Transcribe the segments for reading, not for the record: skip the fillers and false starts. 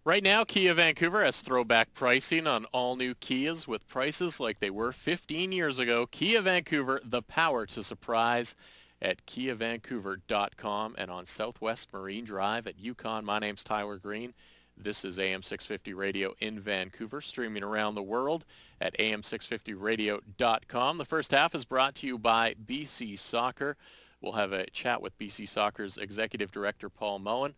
Right now, Kia Vancouver has throwback pricing on all new Kias with prices like they were 15 years ago. Kia Vancouver, the power to surprise at KiaVancouver.com and on Southwest Marine Drive at Yukon. My name's Tyler Green. This is AM 650 Radio in Vancouver, streaming around the world at am650radio.com. The first half is brought to you by BC Soccer. We'll have a chat with BC Soccer's Executive Director, Paul Mullen.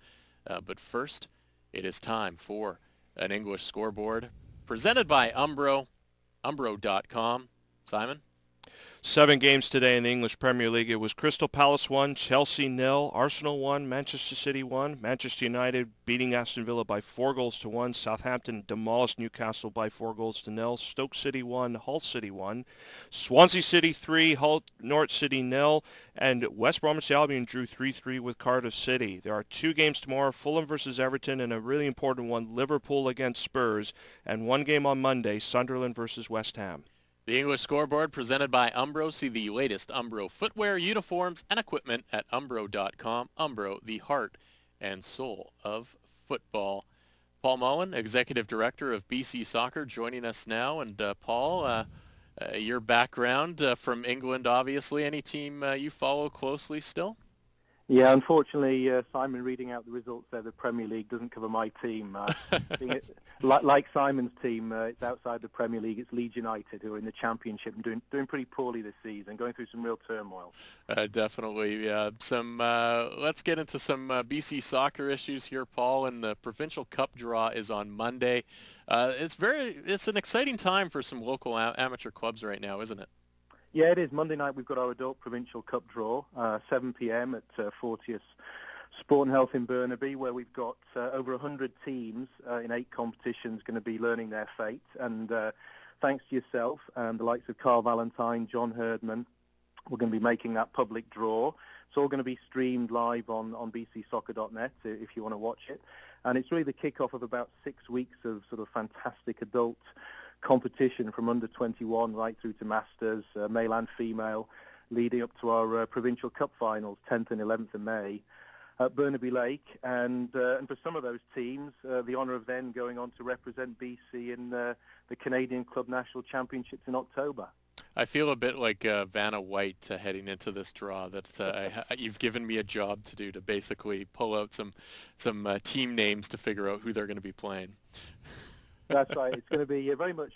But first, it is time for an English scoreboard presented by Umbro, umbro.com. Simon? 7 games today in the English Premier League. It was Crystal Palace 1, Chelsea 0, Arsenal 1, Manchester City 1, Manchester United beating Aston Villa by 4-1, Southampton demolished Newcastle by 4-0, Stoke City 1, Hull City 1, Swansea City 3, Hull Norwich City 0, and West Bromwich Albion drew 3-3 with Cardiff City. There are 2 games tomorrow, Fulham versus Everton, and a really important one, Liverpool against Spurs, and 1 game on Monday, Sunderland versus West Ham. The English scoreboard presented by Umbro. See the latest Umbro footwear, uniforms, and equipment at umbro.com. Umbro, the heart and soul of football. Paul Mullen, Executive Director of BC Soccer, joining us now. And Paul, your background from England, obviously. Any team you follow closely still? Yeah, unfortunately, Simon reading out the results there, the Premier League doesn't cover my team. Like Simon's team, it's outside the Premier League. It's Leeds United, who are in the Championship and doing pretty poorly this season, going through some real turmoil. Definitely. Let's get into some BC soccer issues here, Paul. And the Provincial Cup draw is on Monday. It's an exciting time for some local amateur clubs right now, isn't it? Yeah, it is. Monday night we've got our Adult Provincial Cup draw, 7 p.m. at 40th Sport and Health in Burnaby, where we've got over 100 teams in 8 competitions going to be learning their fate. And thanks to yourself and the likes of Carl Valentine, John Herdman, we're going to be making that public draw. It's all going to be streamed live on bcsoccer.net if you want to watch it. And it's really the kickoff of about 6 weeks of sort of fantastic adult competition from under 21 right through to masters, male and female, leading up to our Provincial Cup finals, 10th and 11th of May at Burnaby Lake. And for some of those teams, the honour of then going on to represent BC in the Canadian Club National Championships in October. I feel a bit like Vanna White heading into this draw. That you've given me a job to do to basically pull out some team names to figure out who they're going to be playing. That's right. It's going to be very open.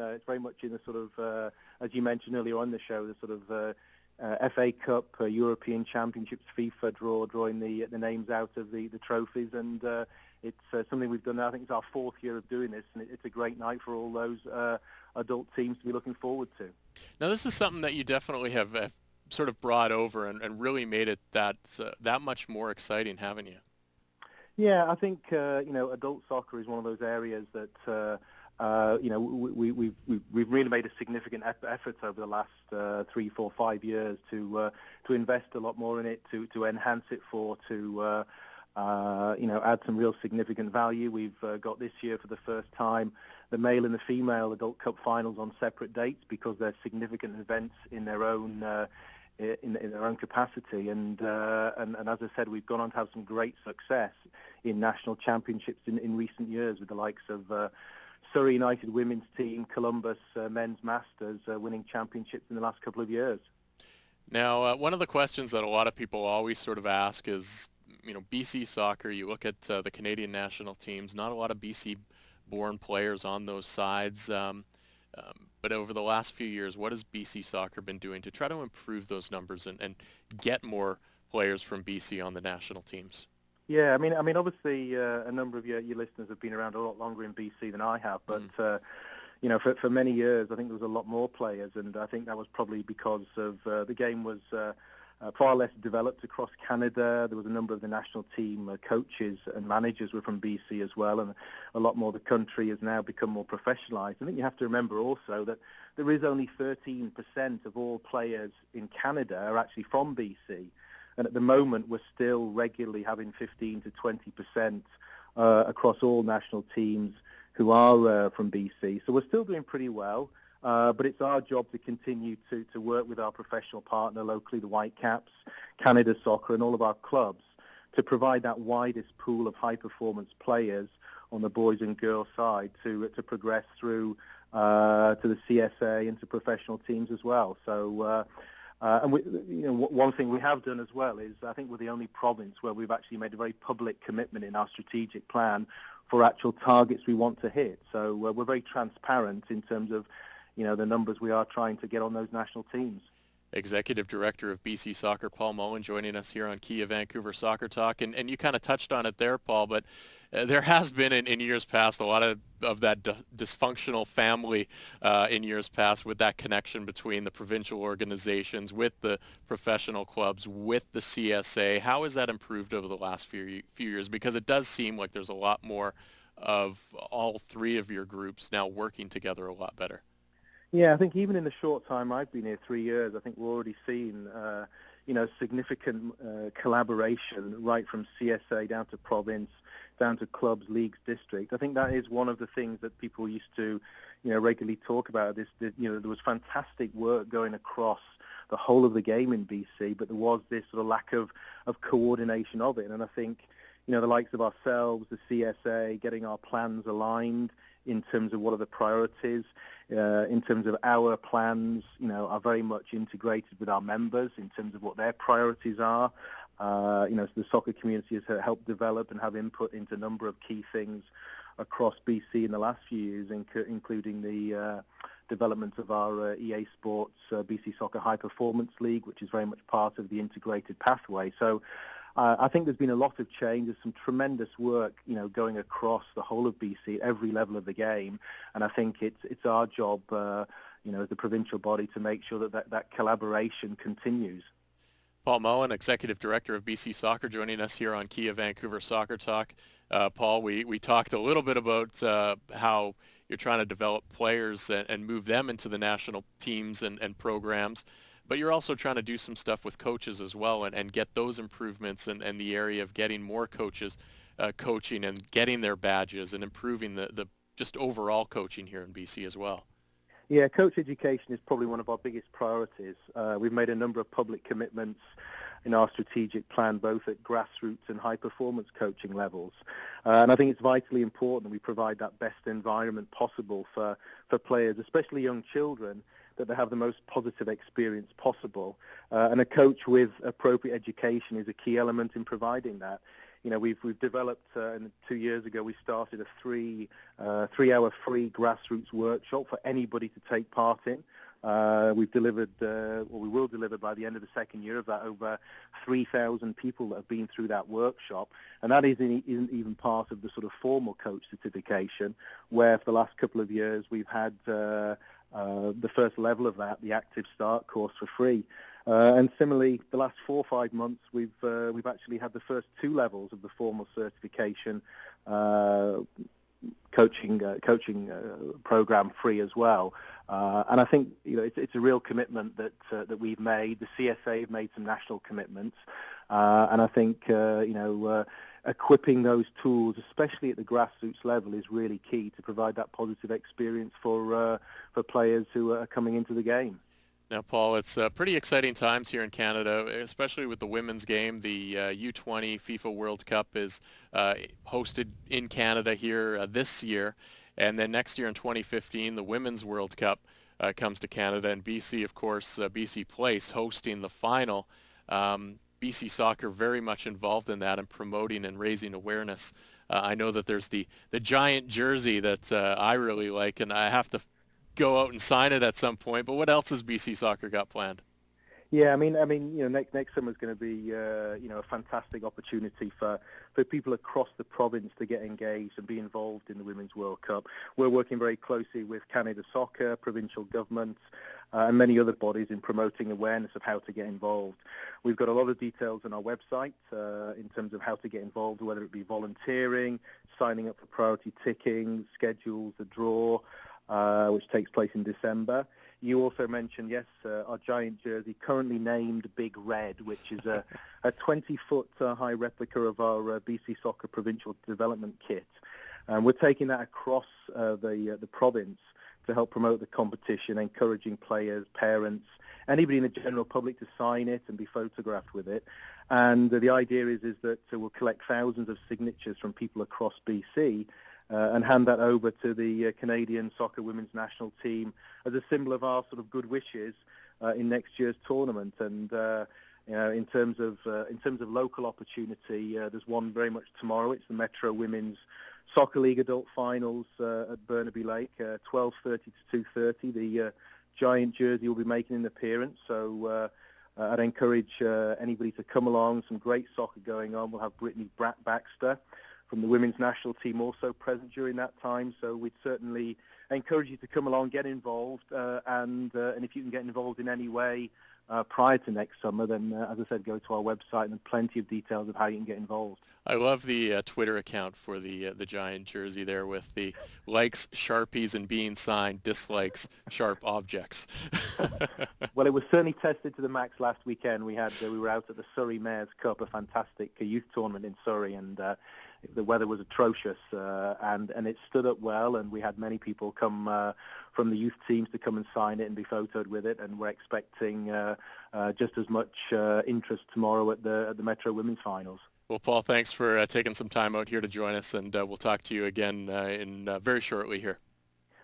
It's very much in the sort of, as you mentioned earlier on the show, the sort of FA Cup, European Championships, FIFA drawing the names out of the trophies. And it's something we've done now. I think it's our 4th year of doing this, and it's a great night for all those adult teams to be looking forward to. Now, this is something that you definitely have sort of brought over and really made it that much more exciting, haven't you? Yeah, I think adult soccer is one of those areas that we've really made a significant effort over the last 3, 4, 5 years to invest a lot more in it, to enhance it to add some real significant value. We've got this year for the first time the male and the female Adult Cup finals on separate dates because they're significant events in their own in their own capacity, and as I said, we've gone on to have some great success in national championships in recent years with the likes of Surrey United women's team, Columbus men's masters winning championships in the last couple of years. Now, one of the questions that a lot of people always sort of ask is, BC soccer, you look at the Canadian national teams, not a lot of BC-born players on those sides. But over the last few years, what has BC Soccer been doing to try to improve those numbers and get more players from BC on the national teams? Yeah, I mean, obviously, a number of your listeners have been around a lot longer in BC than I have, but for many years, I think there was a lot more players, and I think that was probably because of the game was far less developed across Canada. There was a number of the national team coaches and managers were from BC as well, and a lot more of the country has now become more professionalised. I think you have to remember also that there is only 13% of all players in Canada are actually from BC, and at the moment we're still regularly having 15 to 20% across all national teams who are from BC. So we're still doing pretty well. But it's our job to continue to work with our professional partner locally, the Whitecaps, Canada Soccer, and all of our clubs to provide that widest pool of high-performance players on the boys and girls side to progress through to the CSA and to professional teams as well. So, and one thing we have done as well is I think we're the only province where we've actually made a very public commitment in our strategic plan for actual targets we want to hit. So we're very transparent in terms of, the numbers we are trying to get on those national teams. Executive Director of BC Soccer, Paul Mullen, joining us here on Kia Vancouver Soccer Talk. And you kind of touched on it there, Paul, but there has been in years past a lot of that dysfunctional family in years past, with that connection between the provincial organizations, with the professional clubs, with the CSA. How has that improved over the last few years? Because it does seem like there's a lot more of all three of your groups now working together a lot better. Yeah, I think even in the short time I've been here, 3 years, I think we're already seeing, significant collaboration right from CSA down to province, down to clubs, leagues, district. I think that is one of the things that people used to, regularly talk about. There was fantastic work going across the whole of the game in BC, but there was this sort of lack of coordination of it. And I think, the likes of ourselves, the CSA, getting our plans aligned in terms of what are the priorities, in terms of our plans, are very much integrated with our members in terms of what their priorities are. So the soccer community has helped develop and have input into a number of key things across BC in the last few years, including the development of our EA Sports BC Soccer High Performance League, which is very much part of the integrated pathway. So I think there's been a lot of change. There's some tremendous work, going across the whole of BC, every level of the game. And I think it's our job, as the provincial body, to make sure that collaboration continues. Paul Mullen, Executive Director of BC Soccer, joining us here on Kia Vancouver Soccer Talk. Paul, we talked a little bit about how you're trying to develop players and move them into the national teams and programs. But you're also trying to do some stuff with coaches as well and get those improvements and the area of getting more coaches coaching and getting their badges and improving the just overall coaching here in BC as well. Yeah, coach education is probably one of our biggest priorities. We've made a number of public commitments in our strategic plan, both at grassroots and high-performance coaching levels. And I think it's vitally important that we provide that best environment possible for players, especially young children, that they have the most positive experience possible. And a coach with appropriate education is a key element in providing that. We've developed, and 2 years ago we started a three-hour free grassroots workshop for anybody to take part in. We've delivered, we will deliver by the end of the second year of that, over 3,000 people that have been through that workshop. And that isn't even part of the sort of formal coach certification, where for the last couple of years we've had the first level of that, the Active Start course, for free. And similarly, the last 4 or 5 months, we've actually had the first 2 levels of the formal certification coaching program free as well. And I think it's a real commitment that we've made. The CSA have made some national commitments, and I think equipping those tools, especially at the grassroots level, is really key to provide that positive experience for players who are coming into the game. Now, Paul, it's pretty exciting times here in Canada, especially with the women's game. The U20 FIFA World Cup is hosted in Canada here this year. And then next year in 2015, the Women's World Cup comes to Canada. And BC, of course, BC Place hosting the final. BC Soccer very much involved in that and promoting and raising awareness. I know that there's the giant jersey that I really like, and I have to go out and sign it at some point. But what else has BC Soccer got planned? Yeah, I mean, next summer is going to be, a fantastic opportunity for people across the province to get engaged and be involved in the Women's World Cup. We're working very closely with Canada Soccer, provincial governments, and many other bodies in promoting awareness of how to get involved. We've got a lot of details on our website in terms of how to get involved, whether it be volunteering, signing up for priority ticking, schedules, the draw, which takes place in December. You also mentioned, yes, our giant jersey, currently named Big Red, which is a 20-foot high replica of our BC Soccer Provincial Development Kit. And we're taking that across the province to help promote the competition, encouraging players, parents, anybody in the general public to sign it and be photographed with it. And the idea is that we'll collect thousands of signatures from people across BC and hand that over to the Canadian soccer women's national team as a symbol of our sort of good wishes in next year's tournament. And in terms of local opportunity, there's one very much tomorrow. It's the Metro Women's Soccer League Adult Finals at Burnaby Lake, 12:30 to 2:30. The Giant jersey will be making an appearance, so I'd encourage anybody to come along. Some great soccer going on. We'll have Brittany Baxter from the women's national team also present during that time, so we'd certainly encourage you to come along, get involved, and if you can get involved in any way prior to next summer, then as I said, go to our website and there's plenty of details of how you can get involved. I love the Twitter account for the Giant jersey there with the likes Sharpies and beans sign, dislikes sharp objects. Well, it was certainly tested to the max last weekend. We were out at the Surrey Mayor's Cup, a fantastic youth tournament in Surrey, and the weather was atrocious, and it stood up well, and we had many people come from the youth teams to come and sign it and be photoed with it, and we're expecting just as much interest tomorrow at the Metro Women's Finals. Well, Paul, thanks for taking some time out here to join us, and we'll talk to you again very shortly here.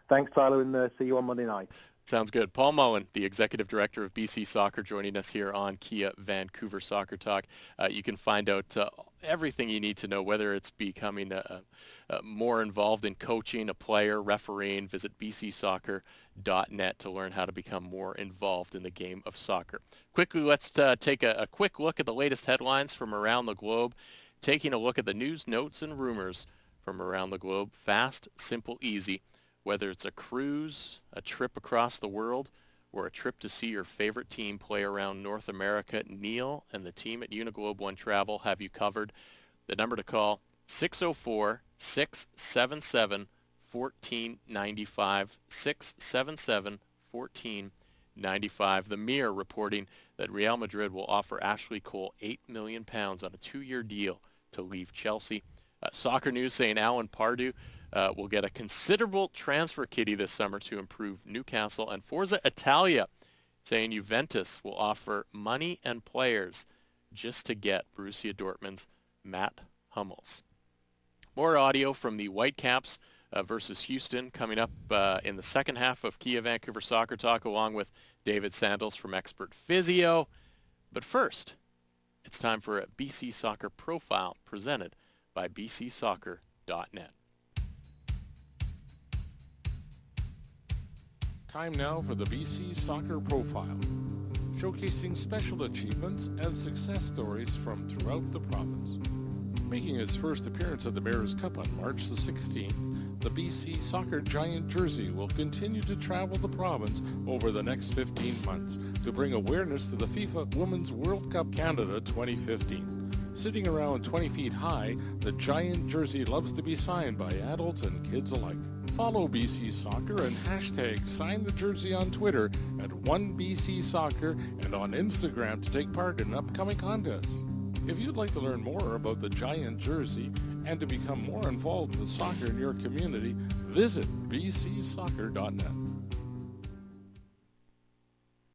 Thanks, Tyler, and see you on Monday night. Sounds good. Paul Mullen, the Executive Director of BC Soccer, joining us here on Kia Vancouver Soccer Talk. You can find out everything you need to know, whether it's becoming more involved in coaching, a player, refereeing. Visit bcsoccer.net to learn how to become more involved in the game of soccer. Quickly, let's take a quick look at the latest headlines from around the globe, taking a look at the news, notes, and rumors from around the globe. Fast, simple, easy. Whether it's a cruise, a trip across the world, or a trip to see your favorite team play around North America, Neil and the team at Uniglobe One Travel have you covered. The number to call, 604-677-1495, 677-1495. The Mirror reporting that Real Madrid will offer Ashley Cole £8 million on a 2-year deal to leave Chelsea. Soccer News saying Alan Pardew will get a considerable transfer kitty this summer to improve Newcastle. And Forza Italia saying Juventus will offer money and players just to get Borussia Dortmund's Matt Hummels. More audio from the Whitecaps versus Houston coming up in the second half of Kia Vancouver Soccer Talk, along with David Sandles from Expert Physio. But first, it's time for a BC Soccer Profile presented by bcsoccer.net. Time now for the BC Soccer Profile, showcasing special achievements and success stories from throughout the province. Making its first appearance at the Mayor's Cup on March the 16th, the BC Soccer Giant jersey will continue to travel the province over the next 15 months to bring awareness to the FIFA Women's World Cup Canada 2015. Sitting around 20 feet high, the Giant jersey loves to be signed by adults and kids alike. Follow BC Soccer and hashtag Sign the Jersey on Twitter at 1BCSoccer and on Instagram to take part in upcoming contests. If you'd like to learn more about the Giant jersey and to become more involved with soccer in your community, visit bcsoccer.net.